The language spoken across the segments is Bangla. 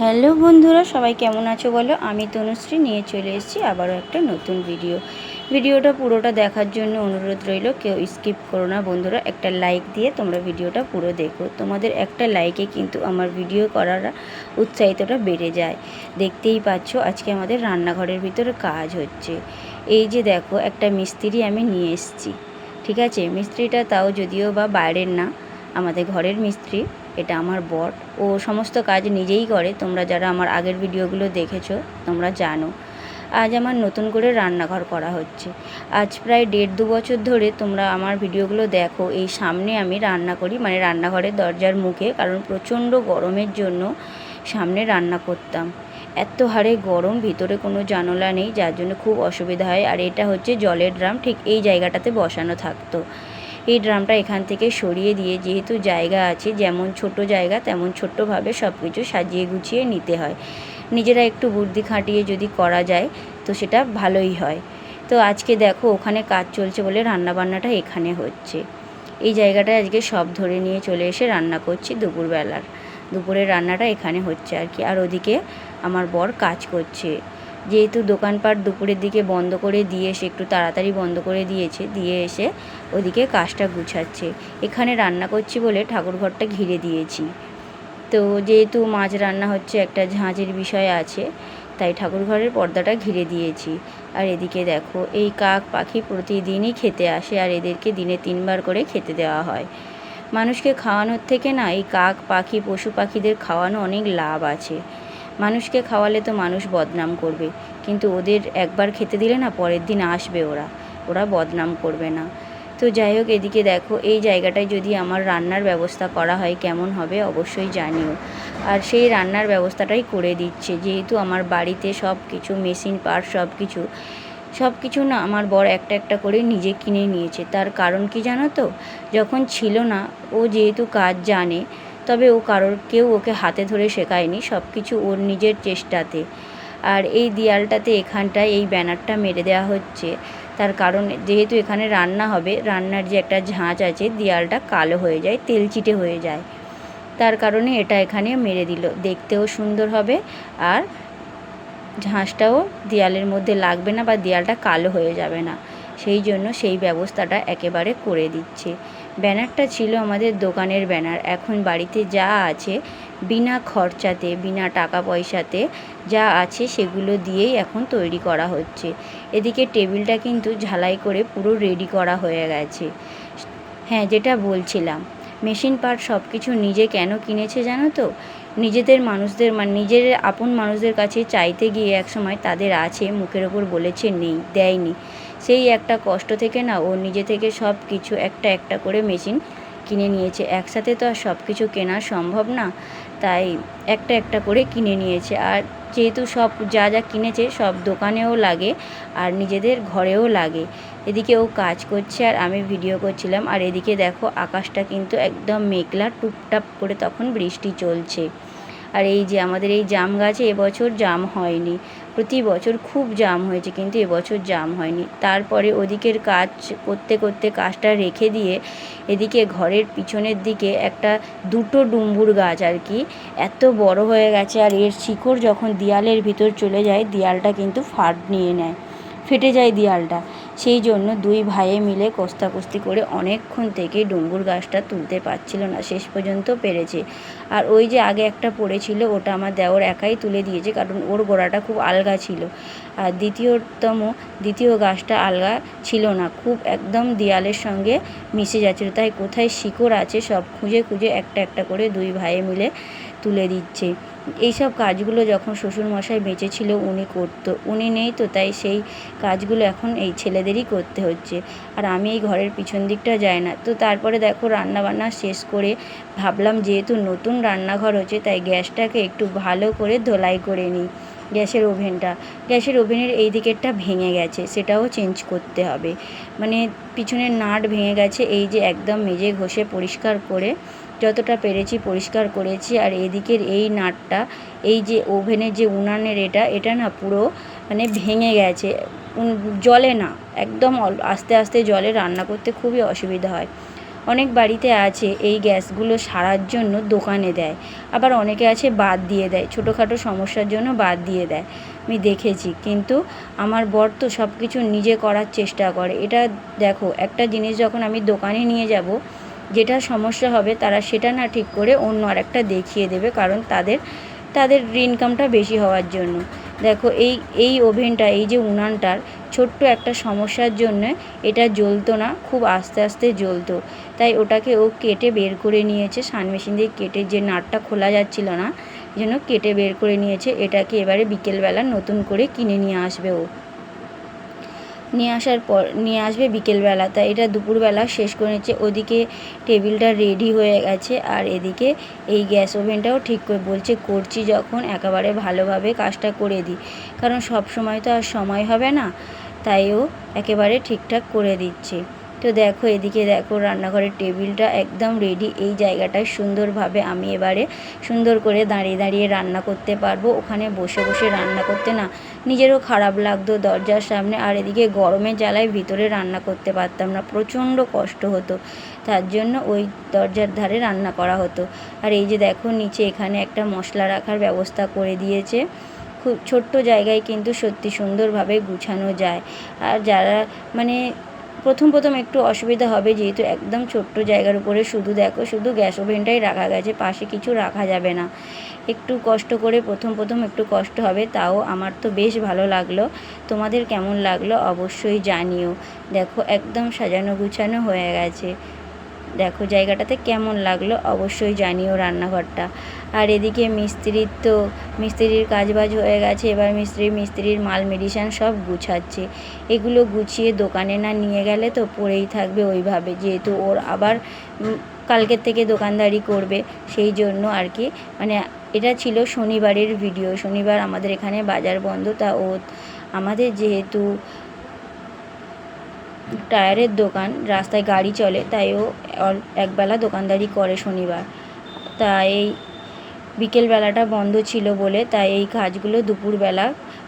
হ্যালো বন্ধুরা, সবাই কেমন আছো বলো। আমি তনুশ্রী নিয়ে চলে এসেছি আবারও একটা নতুন ভিডিওটা পুরোটা দেখার জন্য অনুরোধ রইল, কেউ স্কিপ করো না বন্ধুরা। একটা লাইক দিয়ে তোমরা ভিডিওটা পুরো দেখো। তোমাদের একটা লাইকে কিন্তু আমার ভিডিও করার উৎসাহিতটা বেড়ে যায়। দেখতেই পাচ্ছ আজকে আমাদের রান্নাঘরের ভিতরে কাজ হচ্ছে। এই যে দেখো, একটা মিস্ত্রি আমি নিয়ে এসেছি, ঠিক আছে। মিস্ত্রিটা তাও যদিও বা বাইরের না, আমাদের ঘরের মিস্ত্রি। এটা আমার বর, ও সমস্ত কাজ নিজেই করে। তোমরা যারা আমার আগের ভিডিওগুলো দেখেছো তোমরা জানো। আজ আমার নতুন করে রান্নাঘর করা হচ্ছে। আজ প্রায় 1.5-2 বছর ধরে তোমরা আমার ভিডিওগুলো দেখো। এই সামনে আমি রান্না করি, মানে রান্নাঘরের দরজার মুখে, কারণ প্রচণ্ড গরমের জন্য সামনে রান্না করতাম। এত হারে গরম, ভিতরে কোনো জানালা নেই, যার জন্য খুব অসুবিধা হয়। আর এটা হচ্ছে জলের ড্রাম, ঠিক এই জায়গাটাতে বসানো থাকতো। এই ড্রামটা এখান থেকে সরিয়ে দিয়ে, যেহেতু জায়গা আছে, যেমন ছোট জায়গা তেমন ছোট্টভাবে সব কিছু সাজিয়ে গুছিয়ে নিতে হয়। নিজেরা একটু বুদ্ধি খাটিয়ে যদি করা যায় তো সেটা ভালোই হয়। তো আজকে দেখো, ওখানে কাজ চলছে বলে রান্নাবান্নাটা এখানে হচ্ছে। এই জায়গাটায় আজকে সব ধরে নিয়ে চলে এসে রান্না করছি দুপুরের রান্নাটা এখানে হচ্ছে আর কি। আর ওদিকে আমার বর কাজ করছে। যেহেতু দোকানপাট দুপুরের দিকে বন্ধ করে দিয়ে এসে, একটু তাড়াতাড়ি বন্ধ করে দিয়েছে, দিয়ে এসে ওদিকে কাজটা গুছাচ্ছে। এখানে রান্না করছি বলে ঠাকুরঘরটা ঘিরে দিয়েছি। তো যেহেতু মাছ রান্না হচ্ছে, একটা ঝাঁঝের বিষয় আছে, তাই ঠাকুরঘরের পর্দাটা ঘিরে দিয়েছি। আর এদিকে দেখো, এই কাক পাখি প্রতিদিনই খেতে আসে, আর এদেরকে দিনে 3 বার করে খেতে দেওয়া হয়। মানুষকে খাওয়ানোর থেকে না, এই কাক পাখি পশু পাখিদের খাওয়ানো অনেক লাভ আছে। মানুষকে খাওয়ালে তো মানুষ বদনাম করবে, কিন্তু ওদের একবার খেতে দিলে না, পরের দিন আসবে ওরা বদনাম করবে না। তো যাই হোক, এদিকে দেখো, এই জায়গাটায় যদি আমার রান্নার ব্যবস্থা করা হয় কেমন হবে অবশ্যই জানিও। আর সেই রান্নার ব্যবস্থাটাই করে দিচ্ছে, যেহেতু আমার বাড়িতে সব কিছু মেশিন পার্ট সব কিছু না আমার বর একটা একটা করে নিজে কিনে নিয়েছে। তার কারণ কি জানো তো, যখন ছিল না, ও যেহেতু কাজ জানে, তবে কেউ ওকে হাতে ধরে শেখায়নি, সব কিছু ওর নিজের চেষ্টাতে। আর এই দেয়ালটাতে এখানটায় এই ব্যানারটা মেরে দেওয়া হচ্ছে, তার কারণ যেহেতু এখানে রান্না হবে, রান্নার যে একটা ঝাঁঝ আছে, দেয়ালটা কালো হয়ে যায়, তেলচিটে হয়ে যায়, তার কারণে এটা এখানে মেরে দিল। দেখতেও সুন্দর হবে, আর ঝাঁঝটাও দেয়ালের মধ্যে লাগবে না, বা দেয়ালটা কালো হয়ে যাবে না। সেই জন্য সেই ব্যবস্থাটা একেবারে করে দিচ্ছে। ব্যানারটা ছিল আমাদের দোকানের ব্যানার। এখন বাড়িতে যা আছে, বিনা খরচাতে, বিনা টাকা পয়সাতে যা আছে সেগুলো দিয়েই এখন তৈরি করা হচ্ছে। এদিকে টেবিলটা কিন্তু ঝালাই করে পুরো রেডি করা হয়ে গেছে। হ্যাঁ, যেটা বলছিলাম, মেশিন পার্ট সব কিছু নিজে কেন কিনেছে জানো তো, নিজেদের মানুষদের, মানে নিজের আপন মানুষদের কাছে চাইতে গিয়ে একসময় তাদের আছে, মুখের ওপর বলেছে নেই, দেয়নি। সেই একটা কষ্ট থেকে না, ও নিজে থেকে সব কিছু একটা একটা করে মেশিন কিনে নিয়েছে। একসাথে তো আর সব কিছু কেনা সম্ভব না, তাই একটা একটা করে কিনে নিয়েছে। আর যেহেতু সব যা যা কিনেছে সব দোকানেও লাগে, আর নিজেদের ঘরেও লাগে। এদিকে ও কাজ করছে আর আমি ভিডিও করছিলাম। আর এদিকে দেখো, আকাশটা কিন্তু একদম মেঘলা, টুপটাপ করে তখন বৃষ্টি চলছে। আর এই যে আমাদের এই জাম গাছে এবছর জাম হয়নি। প্রতি বছর খুব জাম হয়েছে, কিন্তু এবছর জাম হয়নি। তারপরে ওদিকের কাজ করতে করতে কাজটা রেখে দিয়ে এদিকে ঘরের পিছনের দিকে একটা দুটো ডুমুর গাছ আর কি, এত বড় হয়ে গেছে। আর এর শিকড় যখন দেয়ালের ভিতর চলে যায়, দেয়ালটা কিন্তু ফাট নিয়ে নেয়, ফেটে যায় দেয়ালটা। সেই জন্য দুই ভাইয়ে মিলে কস্তাকস্তি করে অনেকক্ষণ থেকে ডুমুর গাছটা তুলতে পারছিল না, শেষ পর্যন্ত পেরেছে। আর ওই যে আগে একটা পড়েছিল, ওটা আমার দেওর একাই তুলে দিয়েছে, কারণ ওর গোড়াটা খুব আলগা ছিল। আর দ্বিতীয় গাছটা আলগা ছিল না, খুব একদম দেয়ালের সঙ্গে মিশে যাচ্ছিল। তাই কোথায় শিকড় আছে সব খুঁজে খুঁজে একটা একটা করে দুই ভাইয়ে মিলে তুলে দিচ্ছে। এইসব কাজগুলো যখন শ্বশুরমশাই বেঁচে ছিল উনি করতো, উনি নেই তো, তাই সেই কাজগুলো এখন এই ছেলেদেরই করতে হচ্ছে। আর আমি এই ঘরের পিছন দিকটা যাই না। তো তারপরে দেখো, রান্নাবান্না শেষ করে ভাবলাম যেহেতু নতুন রান্নাঘর হচ্ছে, তাই গ্যাসটাকে একটু ভালো করে ধোলাই করে নিই। গ্যাসের ওভেনের এই দিকেরটা ভেঙে গেছে, সেটাও চেঞ্জ করতে হবে। মানে পিছনের নাট ভেঙে গেছে। এই যে একদম মেজে ঘষে পরিষ্কার করে যতটা পেরেছি পরিষ্কার করেছি। আর এদিকের এই নাটটা, এই যে ওভেনের যে উনানের এটা না পুরো মানে ভেঙে গেছে, জ্বলে না, একদম আস্তে আস্তে জ্বলে, রান্না করতে খুবই অসুবিধা হয়। অনেক বাড়িতে আছে এই গ্যাসগুলো সারার জন্য দোকানে দেয়, আবার অনেকে আছে বাদ দিয়ে দেয়, ছোটোখাটো সমস্যার জন্য বাদ দিয়ে দেয়, আমি দেখেছি। কিন্তু আমার বর তো সব কিছু নিজে করার চেষ্টা করে। এটা দেখো, একটা জিনিস যখন আমি দোকানে নিয়ে যাব, যেটা সমস্যা হবে তারা সেটা না ঠিক করে অন্য আরেকটা দেখিয়ে দেবে, কারণ তাদের ইনকামটা বেশি হওয়ার জন্য। দেখো এই ওভেনটা, এই যে উনানটার ছোট্ট একটা সমস্যার জন্য এটা জ্বলতো না, খুব আস্তে আস্তে জ্বলতো। তাই ওটাকে ও কেটে বের করে নিয়েছে, সান মেশিন দিয়ে কেটে, যে নাটটা খোলা যাচ্ছিল না এই জন্য কেটে বের করে নিয়েছে। এটাকে এবারে বিকেলবেলা নতুন করে কিনে নিয়ে আসবে ও, নিয়ে আসবে বিকেলবেলা। তাই এটা দুপুরবেলা শেষ করে নিচ্ছে। ওদিকে টেবিলটা রেডি হয়ে গেছে, আর এদিকে এই গ্যাস ওভেনটাও ঠিক করে বলছে, করছি যখন একেবারে ভালোভাবে কাজটা করে দিই, কারণ সব সময় তো আর সময় হবে না, তাই ও একেবারে ঠিকঠাক করে দিচ্ছে। তো দেখো, এদিকে দেখো রান্নাঘরের টেবিলটা একদম রেডি। এই জায়গাটায় সুন্দরভাবে আমি এবারে সুন্দর করে দাঁড়িয়ে দাঁড়িয়ে রান্না করতে পারবো। ওখানে বসে বসে রান্না করতে না নিজেরও খারাপ লাগতো দরজার সামনে, আর এদিকে গরমের জ্বালায় ভিতরে রান্না করতে পারতাম না, প্রচণ্ড কষ্ট হতো। তার জন্য ওই দরজার ধারে রান্না করা হতো। আর এই যে দেখো, নিচে এখানে একটা মশলা রাখার ব্যবস্থা করে দিয়েছে। খুব ছোট্ট জায়গায় কিন্তু সত্যি সুন্দরভাবে গুছানো যায়। আর যারা মানে প্রথম একটু অসুবিধা হবে, যেহেতু একদম ছোট্ট জায়গার উপরে শুধু গ্যাস ওভেনটাই রাখা গেছে, পাশে কিছু রাখা যাবে না। একটু কষ্ট করে প্রথম একটু কষ্ট হবে, তাও আমার তো বেশ ভালো লাগলো। তোমাদের কেমন লাগলো অবশ্যই জানিও। দেখো, একদম সাজানো গুছানো হয়ে গেছে। দেখো জায়গাটাতে কেমন লাগলো অবশ্যই জানিও রান্নাঘরটা। আর এদিকে মিস্ত্রির কাজবাজ হয়ে গেছে। এবার মিস্ত্রির মাল মেডিসিন সব গুছাচ্ছে। এগুলো গুছিয়ে দোকানে না নিয়ে গেলে তো পড়েই থাকবে ওইভাবে, যেহেতু ওর আবার কালকের থেকে দোকানদারি করবে, সেই জন্য আর কি। মানে এটা ছিল শনিবারের ভিডিও। শনিবার আমাদের এখানে বাজার বন্ধ, তা ও আমাদের যেহেতু টায়ারের দোকান, রাস্তায় গাড়ি চলে, তাই ও একবেলা দোকানদারি করে শনিবার। তাই বিকেলবেলাটা বন্ধ ছিল বলে তাই এই কাজগুলো দুপুরবেলা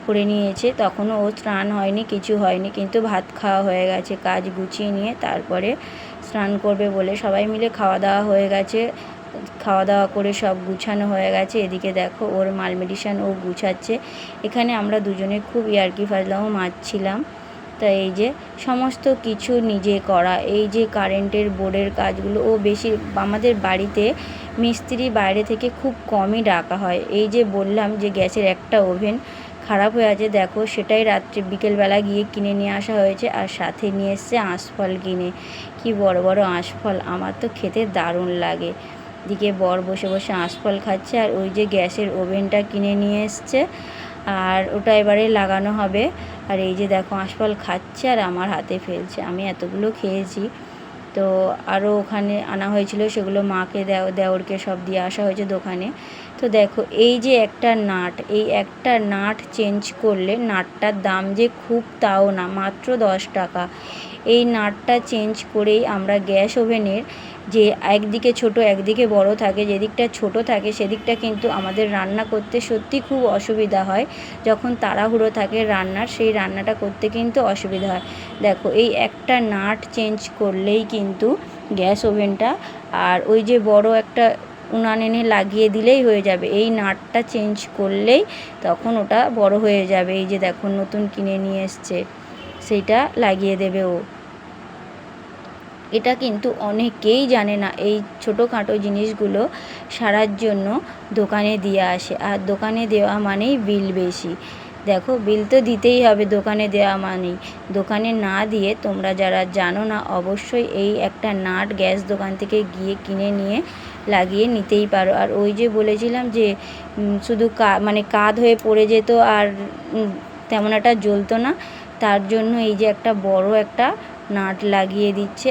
করে নিয়েছে। তখনও ও স্নান হয়নি, কিছু হয়নি, কিন্তু ভাত খাওয়া হয়ে গেছে। কাজ গুছিয়ে নিয়ে তারপরে স্নান করবে বলে সবাই মিলে খাওয়া দাওয়া হয়ে গেছে। খাওয়া দাওয়া করে সব গুছানো হয়ে গেছে। এদিকে দেখো, ওর মাল মেডিসিন ও গুছাচ্ছে। এখানে আমরা দুজনে খুব ইয়ার্কি ফাজলামও মারছিলাম। তাই এই যে সমস্ত কিছু নিজে করা, এই যে কারেন্টের বোর্ডের কাজগুলো ও বেশি, আমাদের বাড়িতে মিস্ত্রি বাইরে থেকে খুব কমই ডাকা হয়। এই যে বললাম যে গ্যাসের একটা ওভেন খারাপ হয়ে আছে, দেখো সেটাই রাত্রে বিকেলবেলা গিয়ে কিনে নিয়ে আসা হয়েছে। আর সাথে নিয়ে এসছে আঁশফল কিনে, কি বড় বড় আঁশফল, আমার তো খেতে দারুণ লাগে। দিকে বর বসে বসে আঁশফল খাচ্ছে, আর ওই যে গ্যাসের ওভেনটা কিনে নিয়ে এসছে, আর ওটা এবারে লাগানো হবে। আর এই যে দেখো, আঁশফল খাচ্ছে আর আমার হাতে ফেলছে। আমি এতগুলো খেয়েছি। তো আরও ওখানে আনা হয়েছিল, সেগুলো মাকে দেওরকে সব দিয়ে আসা হয়েছে দোকানে। তো দেখো, এই যে একটা একটা নাট চেঞ্জ করলে, নাটটার দাম যে খুব তাও না, মাত্র 10 টাকা। এই নাটটা চেঞ্জ করেই আমরা গ্যাস ওভেনের যে একদিকে ছোট একদিকে বড় থাকে, যেদিকটা ছোট থাকে সেদিকটা কিন্তু আমাদের রান্না করতে সত্যি খুব অসুবিধা হয়। যখন তাড়াহুড়ো থাকে রান্নার, সেই রান্নাটা করতে কিন্তু অসুবিধা হয়। দেখো, এই একটা নাট চেঞ্জ করলেই কিন্তু গ্যাস ওভেনটা, আর ওই যে বড় একটা উনান এনে লাগিয়ে দিলেই হয়ে যাবে। এই নাটটা চেঞ্জ করলেই তখন ওটা বড় হয়ে যাবে। এই যে দেখো, নতুন কিনে নিয়ে এসছে, সেইটা লাগিয়ে দেবে ও। এটা কিন্তু অনেকেই জানে না। এই ছোটোখাটো জিনিসগুলো সারার জন্য দোকানে দিয়ে আসে, আর দোকানে দেওয়া মানেই বিল বেশি। দেখো, বিল তো দিতেই হবে দোকানে দেওয়া মানেই। দোকানে না দিয়ে তোমরা যারা জানো না, অবশ্যই এই একটা নাট গ্যাস দোকান থেকে গিয়ে কিনে নিয়ে লাগিয়ে নিতেই পারো। আর ওই যে বলেছিলাম যে শুধু মানে কাত হয়ে পড়ে যেত, আর তেমন একটা জ্বলতো না, তার জন্য এই যে একটা বড় একটা নাট লাগিয়ে দিচ্ছে,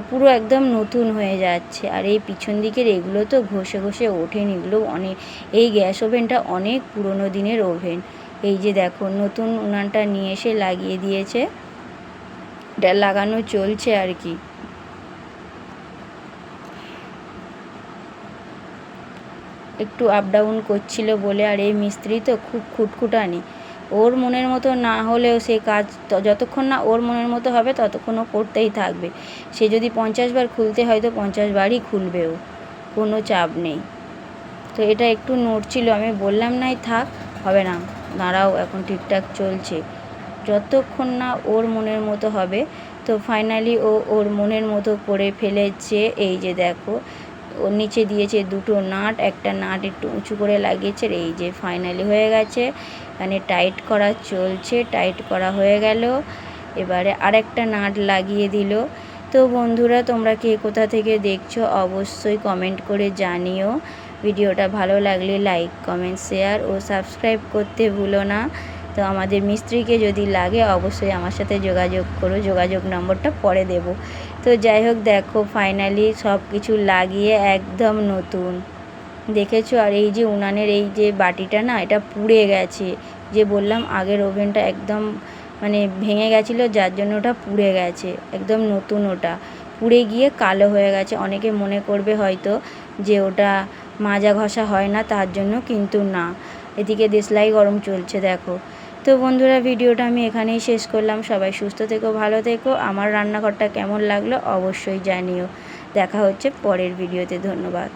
পুরো একদম নতুন হয়ে যাচ্ছে। আর এই পিছন দিকের এগুলো তো ঘষে ওঠেন, এগুলো এই গ্যাস ওভেনটা অনেক পুরনো দিনের ওভেন। এই যে দেখো, নতুন উনানটা নিয়ে এসে লাগিয়ে দিয়েছে, এটা লাগানো চলছে আর কি। একটু আপ ডাউন করছিল বলে, আর এই মিস্ত্রি তো খুব খুটখুটানি, ওর মনের মতো না হলেও সে কাজ যতক্ষণ না ওর মনের মতো হবে ততক্ষণ ও করতেই থাকবে। সে যদি 50 বার খুলতে হয় তো 50 বারই খুলবে, ও কোনো চাপ নেই। তো এটা একটু নড়ছিল, আমি বললাম নাই থাক, হবে না, দাঁড়াও, এখন ঠিকঠাক চলছে, যতক্ষণ না ওর মনের মতো হবে। তো ফাইনালি ও ওর মনের মতো করে ফেলেছে। এই যে দেখো, ওর নিচে দিয়েছে দুটো নাট, একটা নাট একটু উঁচু করে লাগিয়েছে। এই যে ফাইনালি হয়ে গেছে, এখানে টাইট করা চলছে, টাইট করা হয়ে গেল। এবারে আরেকটা নাট লাগিয়ে দিল। তো বন্ধুরা, তোমরা কে কোথা থেকে দেখছো অবশ্যই কমেন্ট করে জানিও। ভিডিওটা ভালো লাগলে লাইক, কমেন্ট, শেয়ার ও সাবস্ক্রাইব করতে ভুলো না। তো আমাদের মিস্ত্রিকে যদি লাগে অবশ্যই আমার সাথে যোগাযোগ করো, যোগাযোগ নম্বরটা পরে দেব। তো যাই হোক, দেখো ফাইনালি সব কিছু লাগিয়ে একদম নতুন দেখেছো। আর এই যে উনানের এই যে বাটিটা না, এটা পুড়ে গেছে, যে বললাম আগের ওভেনটা একদম মানে ভেঙে গেছিলো, যার জন্য ওটা পুড়ে গেছে, একদম নতুন ওটা পুড়ে গিয়ে কালো হয়ে গেছে। অনেকে মনে করবে হয়তো যে ওটা মাজা ঘষা হয় না, তার জন্য, কিন্তু না। এদিকে দেশলাই গরম চলছে দেখো। তো বন্ধুরা, ভিডিওটা আমি এখানেই শেষ করলাম। সবাই সুস্থ থেকো, ভালো থেকো। আমার রান্নাঘরটা কেমন লাগলো অবশ্যই জানিও। দেখা হচ্ছে পরের ভিডিওতে। ধন্যবাদ।